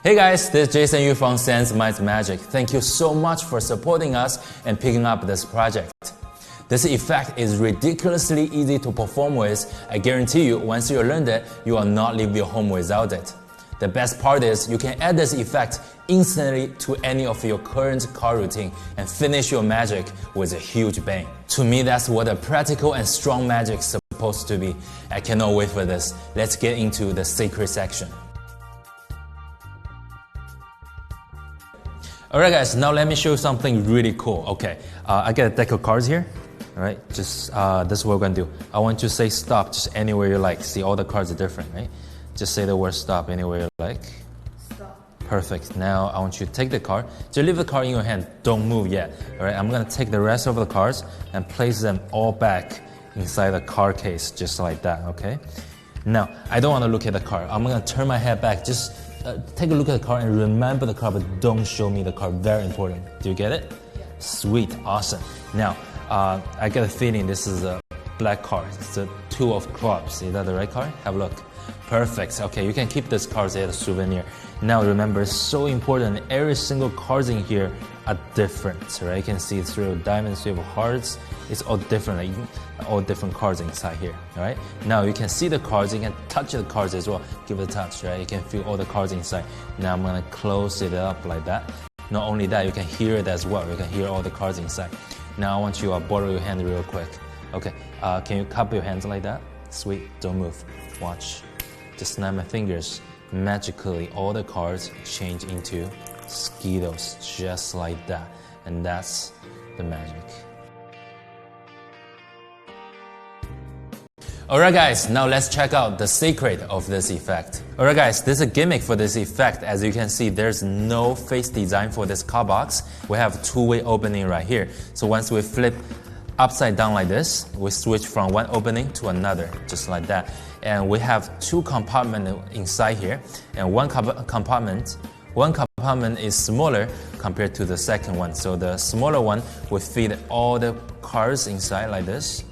Hey guys, this is Jason Yu from Sense Minds Magic. Thank you so much for supporting us and picking up this project. This effect is ridiculously easy to perform with. I guarantee you, once you learn it, you will not leave your home without it. The best part is you can add this effect instantly to any of your current car routine and finish your magic with a huge bang. To me, that's what a practical and strong magic is supposed to be. I cannot wait for this. Let's get into the secret section. Alright guys, now let me show you something really cool. Okay, I got a deck of cards here. Alright, just this is what we're gonna do. I want you to say stop just anywhere you like. See, all the cards are different, right? Just say the word stop anywhere you like. Stop. Perfect. Now I want you to take the card. Just leave the card in your hand. Don't move yet. Alright, I'm gonna take the rest of the cards and place them all back inside the card case, just like that, okay? Now, I don't want to look at the card. I'm gonna turn my head back. Just take a look at the card and remember the card, but don't show me the card. Very important. Do you get it? Yeah. Sweet. Awesome. Now, I get a feeling this is a black card. It's a 2 of clubs. Is that the right card? Have a look. Perfect. Okay, you can keep this card as a souvenir. Now remember, it's so important. Every single cards in here are different, right? You can see through diamonds, through hearts. It's all different, like all different cards inside here, all right? Now you can see the cards. You can touch the cards as well. Give it a touch, right? You can feel all the cards inside. Now I'm gonna close it up like that. Not only that, you can hear it as well. You can hear all the cards inside. Now I want you to borrow your hand real quick. Okay, can you cup your hands like that? Sweet, don't move. Watch. Just snap my fingers. Magically, all the cards change into Skittles, just like that. And that's the magic. Alright guys, now let's check out the secret of this effect. Alright guys, there's a gimmick for this effect. As you can see, there's no face design for this car box. We have a two-way opening right here. So once we flip upside down like this, we switch from one opening to another, just like that. And we have 2 compartments inside here, and one compartment is smaller compared to the second one. So the smaller one will fit all the cards inside like this.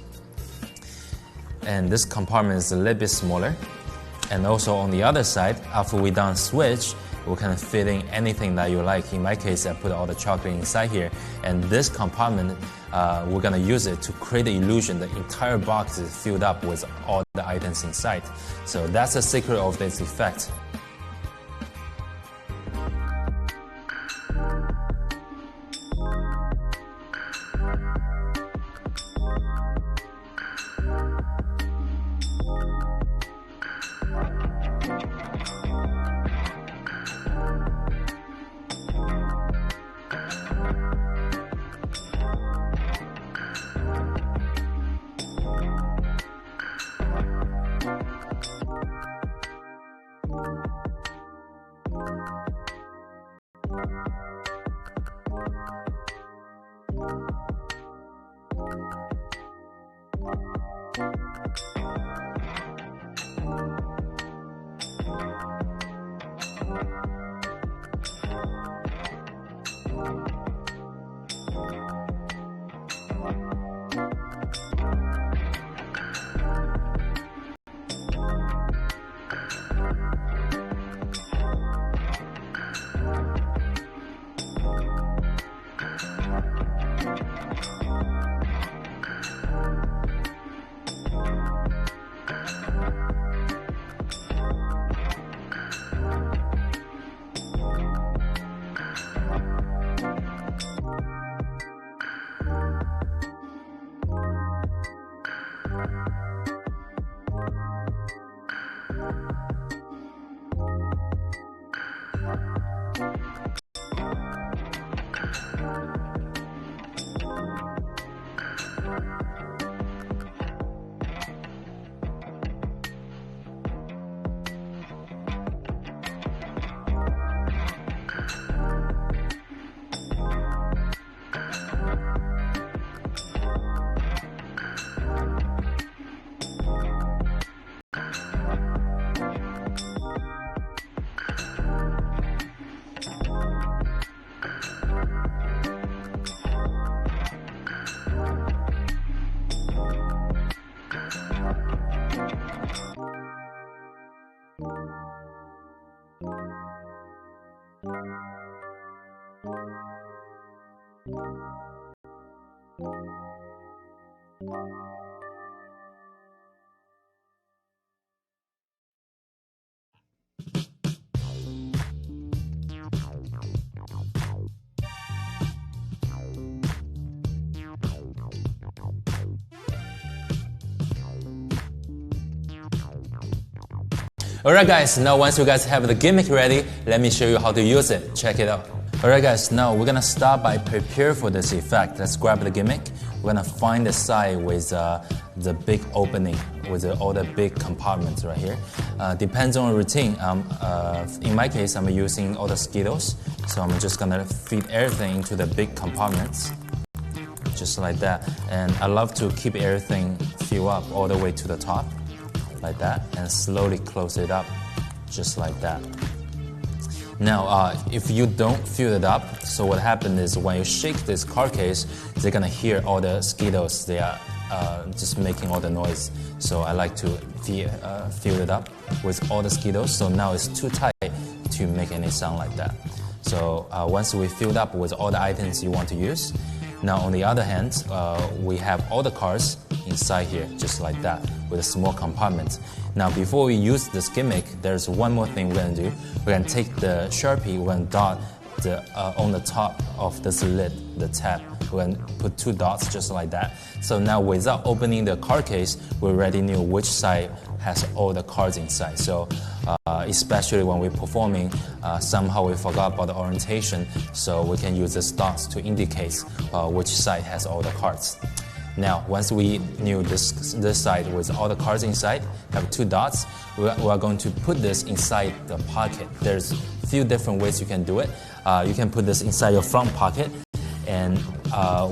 And this compartment is a little bit smaller. And also on the other side, after we done switch, we can fit in anything that you like. In my case, I put all the chocolate inside here. And this compartment, we're gonna use it to create the illusion the entire box is filled up with all the items inside. So that's the secret of this effect. Alright guys, now once you guys have the gimmick ready, let me show you how to use it. Check it out. Alright guys, now we're gonna start by prepare for this effect. Let's grab the gimmick. We're gonna find the side with the big opening, with all the big compartments right here. Depends on routine. In my case, I'm using all the Skittles, so I'm just gonna feed everything into the big compartments, just like that. And I love to keep everything filled up all the way to the top, like that, and slowly close it up, just like that. Now, if you don't fill it up, so what happens is when you shake this card case, they're gonna hear all the Skittles. They are just making all the noise. So I like to fill it up with all the Skittles. So now it's too tight to make any sound like that. So once we filled up with all the items you want to use, now on the other hand, we have all the cards inside here, just like that, with a small compartment. Now before we use this gimmick, there's one more thing we're gonna do. We're gonna take the Sharpie, we're gonna dot on the top of this lid, the tab. We're gonna put 2 dots just like that. So now without opening the card case, we already knew which side has all the cards inside. So especially when we're performing, somehow we forgot about the orientation, so we can use these dots to indicate which side has all the cards. Now, once we knew this side with all the cards inside, have 2 dots, we are going to put this inside the pocket. There's a few different ways you can do it. You can put this inside your front pocket, and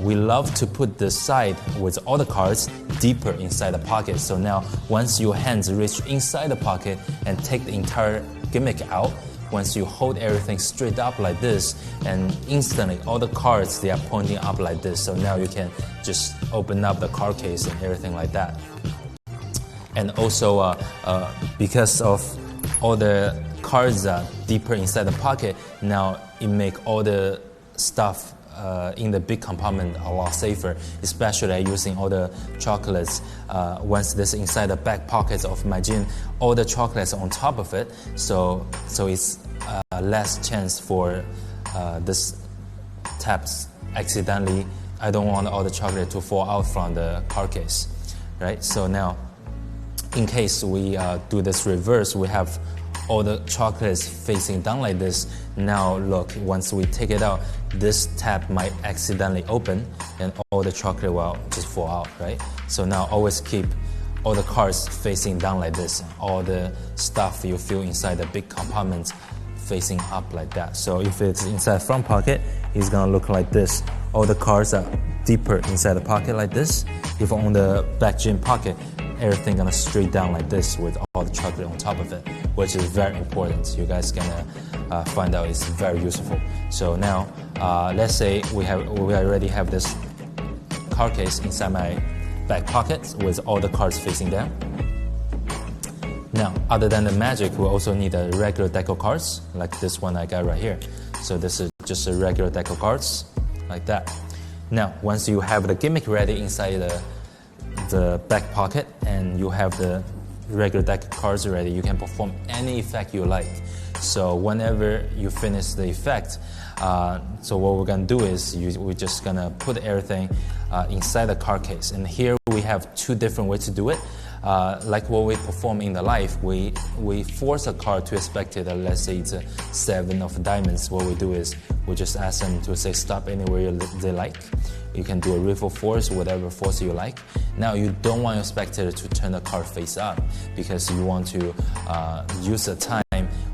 we love to put this side with all the cards deeper inside the pocket. So now, once your hands reach inside the pocket and take the entire gimmick out, once you hold everything straight up like this, and instantly all the cards, they are pointing up like this. So now you can just open up the card case and everything like that. And also, because of all the cards are deeper inside the pocket, now it makes all the stuff in the big compartment a lot safer, especially using all the chocolates. Once this inside the back pockets of my jean, all the chocolates on top of it, so it's less chance for this tabs accidentally. I don't want all the chocolate to fall out from the card case, right? So now, in case we do this reverse, we have all the chocolates facing down like this. Now look, once we take it out, this tab might accidentally open and all the chocolate will just fall out, right? So now always keep all the cards facing down like this. All the stuff you feel inside the big compartment facing up like that. So if it's inside front pocket, it's gonna look like this. All the cards are deeper inside the pocket like this. If on the back jean pocket, everything gonna straight down like this with all the chocolate on top of it, which is very important. You guys gonna find out it's very useful. So now, let's say we already have this card case inside my back pocket with all the cards facing down. Now, other than the magic, we also need a regular deck of cards, like this one I got right here. So this is just a regular deck of cards, like that. Now, once you have the gimmick ready inside the back pocket and you have the regular deck of cards ready, you can perform any effect you like. So whenever you finish the effect, so what we're gonna do is we're just gonna put everything inside the card case. And here we have 2 different ways to do it. Like what we perform in the life, we force a card to a spectator. Let's say it's a 7 of diamonds. What we do is we just ask them to say stop anywhere they like. You can do a riffle force, whatever force you like. Now you don't want your spectator to turn the card face up because you want to use the time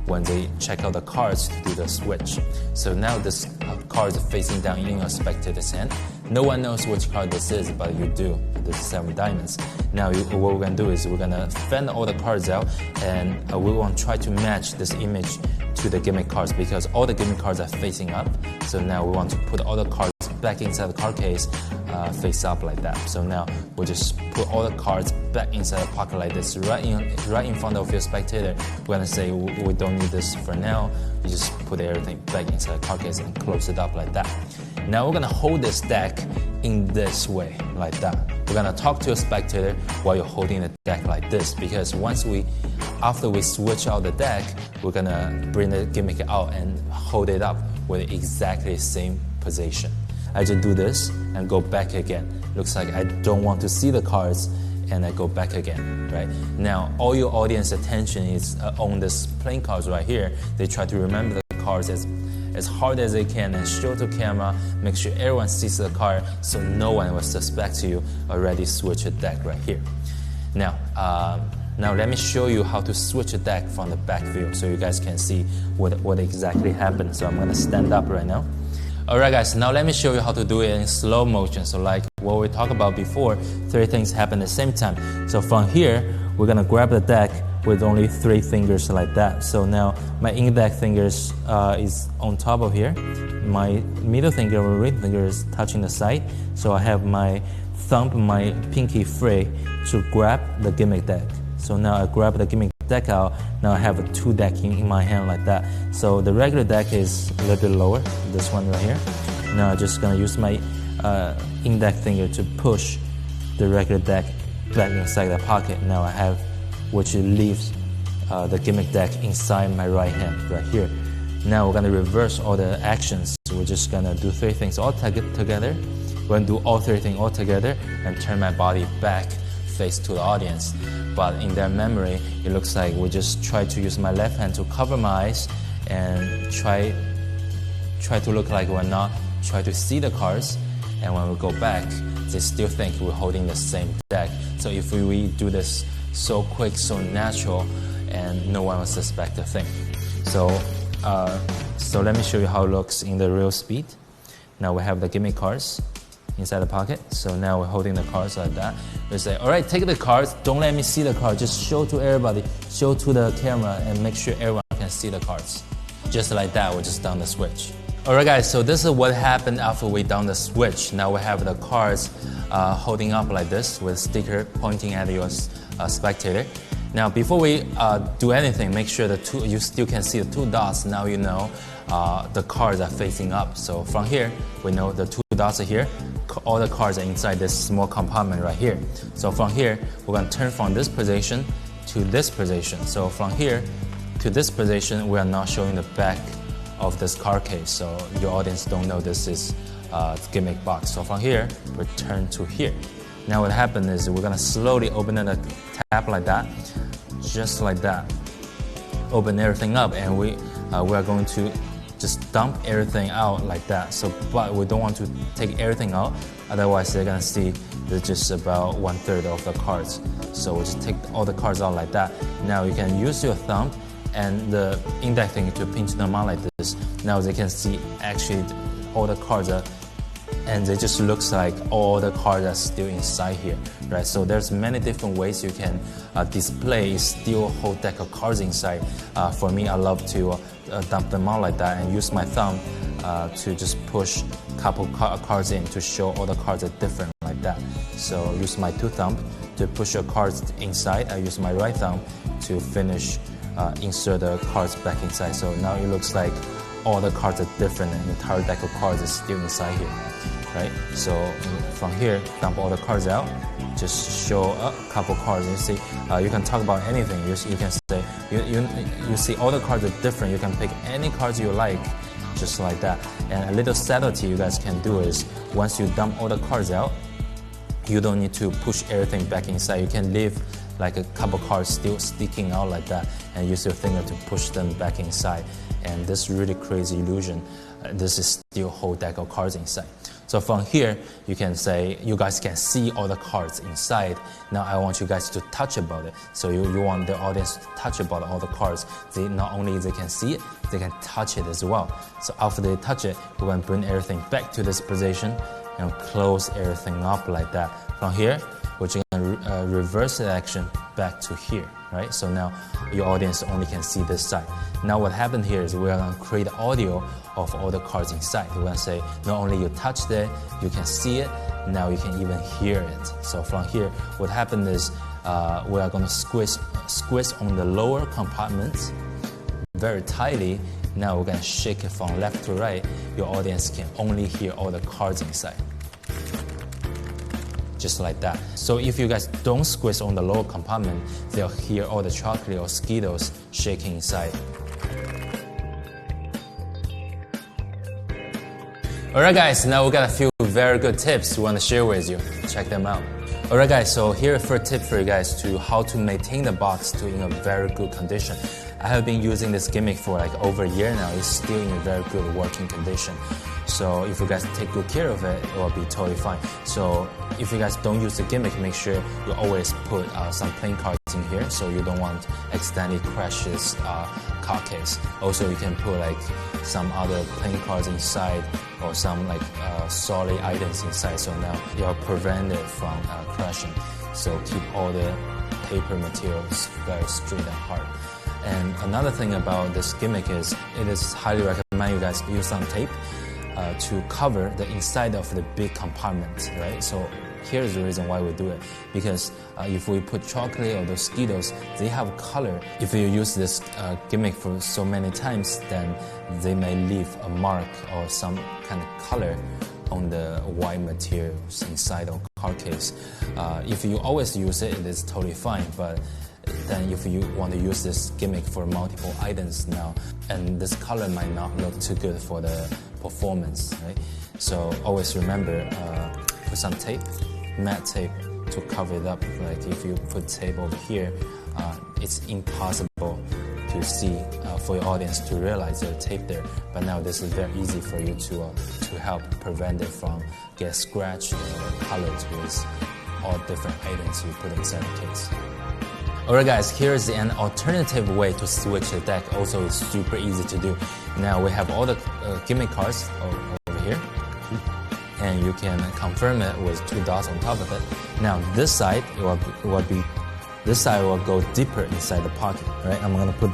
when they check out the cards to do the switch. So now this card is facing down in your spectator's hand. No one knows which card this is, but you do. This is 7 diamonds. Now what we're gonna do is we're gonna fan all the cards out, and we want to try to match this image to the gimmick cards because all the gimmick cards are facing up. So now we want to put all the cards back inside the card case, face up like that. So now we'll just put all the cards back inside the pocket like this, right in front of your spectator. We're gonna say we don't need this for now. You just put everything back inside the card case and close it up like that. Now we're gonna hold this deck in this way, like that. We're gonna talk to a spectator while you're holding the deck like this, because after we switch out the deck, we're gonna bring the gimmick out and hold it up with exactly the same position. I just do this and go back again. Looks like I don't want to see the cards and I go back again, right? Now, all your audience attention is on this playing cards right here. They try to remember the cards as hard as they can and show to camera, make sure everyone sees the card so no one will suspect you already switch a deck right here. Now let me show you how to switch a deck from the back view so you guys can see what exactly happened. So I'm going to stand up right now. Alright guys, now let me show you how to do it in slow motion. So like what we talked about before, 3 things happen at the same time. So from here, we're going to grab the deck with only 3 fingers like that. So now my index fingers is on top of here. My middle finger or ring finger is touching the side. So I have my thumb, my pinky free to grab the gimmick deck. So now I grab the gimmick deck out. Now I have a 2 deck in my hand like that. So the regular deck is a little bit lower, this one right here. Now I'm just gonna use my index finger to push the regular deck back inside the pocket. Now I have, which leaves the gimmick deck inside my right hand right here. Now we're gonna reverse all the actions. So we're just gonna do 3 things all together. We're gonna do all 3 things all together and turn my body back face to the audience. But in their memory, it looks like we just try to use my left hand to cover my eyes and try to look like we're not try to see the cards. And when we go back, they still think we're holding the same deck. So if we do this so quick, so natural, and no one will suspect a thing. So let me show you how it looks in the real speed. Now we have the gimmick cards inside the pocket. So now we're holding the cards like that. We say, all right, take the cards. Don't let me see the card. Just show to everybody. Show to the camera and make sure everyone can see the cards. Just like that, we just done the switch. All right, guys, so this is what happened after we done the switch. Now we have the cards holding up like this with sticker pointing at your spectator. Now, before we do anything, make sure you still can see the 2 dots. Now you know the cards are facing up. So from here, we know the 2 dots are here. All the cards are inside this small compartment right here. So from here, we're going to turn from this position to this position. So from here to this position, we are not showing the back of this card case. So your audience don't know this is the gimmick box. So from here, we turn to here. Now what happened is we're going to slowly open the tab like that, just like that. Open everything up, and we are going to just dump everything out like that. So, but we don't want to take everything out, otherwise they're gonna see there's just about 1/3 of the cards. So we just take all the cards out like that. Now you can use your thumb and the index finger to pinch them out like this. Now they can see actually all the cards are, and it just looks like all the cards are still inside here, right? So there's many different ways you can display still whole deck of cards inside. For me, I love to dump them out like that and use my thumb to just push a couple cards in to show all the cards are different like that. So use my 2 thumbs to push your cards inside. I use my right thumb to finish insert the cards back inside. So now it looks like all the cards are different and the entire deck of cards is still inside here, right? So from here, dump all the cards out, just show a couple cards. You see, you can talk about anything. You can say, you see all the cards are different. You can pick any cards you like, just like that. And a little subtlety you guys can do is, once you dump all the cards out, you don't need to push everything back inside. You can leave like a couple cards still sticking out like that and use your finger to push them back inside. And this really crazy illusion, this is still whole deck of cards inside. So from here, you can say, you guys can see all the cards inside. Now I want you guys to touch about it. So you want the audience to touch about all the cards. Not only they can see it, they can touch it as well. So after they touch it, we're going to bring everything back to this position and close everything up like that. From here, we're going to reverse the action back to here, right? So now your audience only can see this side. Now what happened here is we're going to create audio of all the cards inside. We're going to say, not only you touch it, you can see it, now you can even hear it. So from here, what happened is we are going to squeeze on the lower compartments very tightly. Now we're going to shake it from left to right. Your audience can only hear all the cards inside. Just like that. So if you guys don't squeeze on the lower compartment, they'll hear all the chocolate or Skittles shaking inside. Alright guys, now we got a few very good tips we want to share with you. Check them out. Alright guys, so here a first tip for you guys to how to maintain the box to in a very good condition. I have been using this gimmick for like over a year now. It's still in a very good working condition. So if you guys take good care of it, it will be totally fine. So if you guys don't use the gimmick, make sure you always put some playing cards in here, so you don't want accidentally crash this card case. Also, you can put like some other playing cards inside or some like solid items inside, so now you're prevented from crashing. So keep all the paper materials very straight and hard. And another thing about this gimmick is it is highly recommend you guys use some tape to cover the inside of the big compartment, right? So here's the reason why we do it, because if we put chocolate or those Skittles, they have color. If you use this gimmick for so many times, then they may leave a mark or some kind of color on the white materials inside of card case. If you always use it, it is totally fine, but then if you want to use this gimmick for multiple items now, and this color might not look too good for the performance, right? So always remember, put some tape, matte tape, to cover it up. Like if you put tape over here, it's impossible to see for your audience to realize there's tape there. But now this is very easy for you to help prevent it from get scratched or colored with all different items you put inside the case. Alright guys, here's an alternative way to switch the deck. Also, it's super easy to do. Now we have all the gimmick cards over here, and you can confirm it with 2 dots on top of it. Now this side will go deeper inside the pocket. Right? I'm gonna put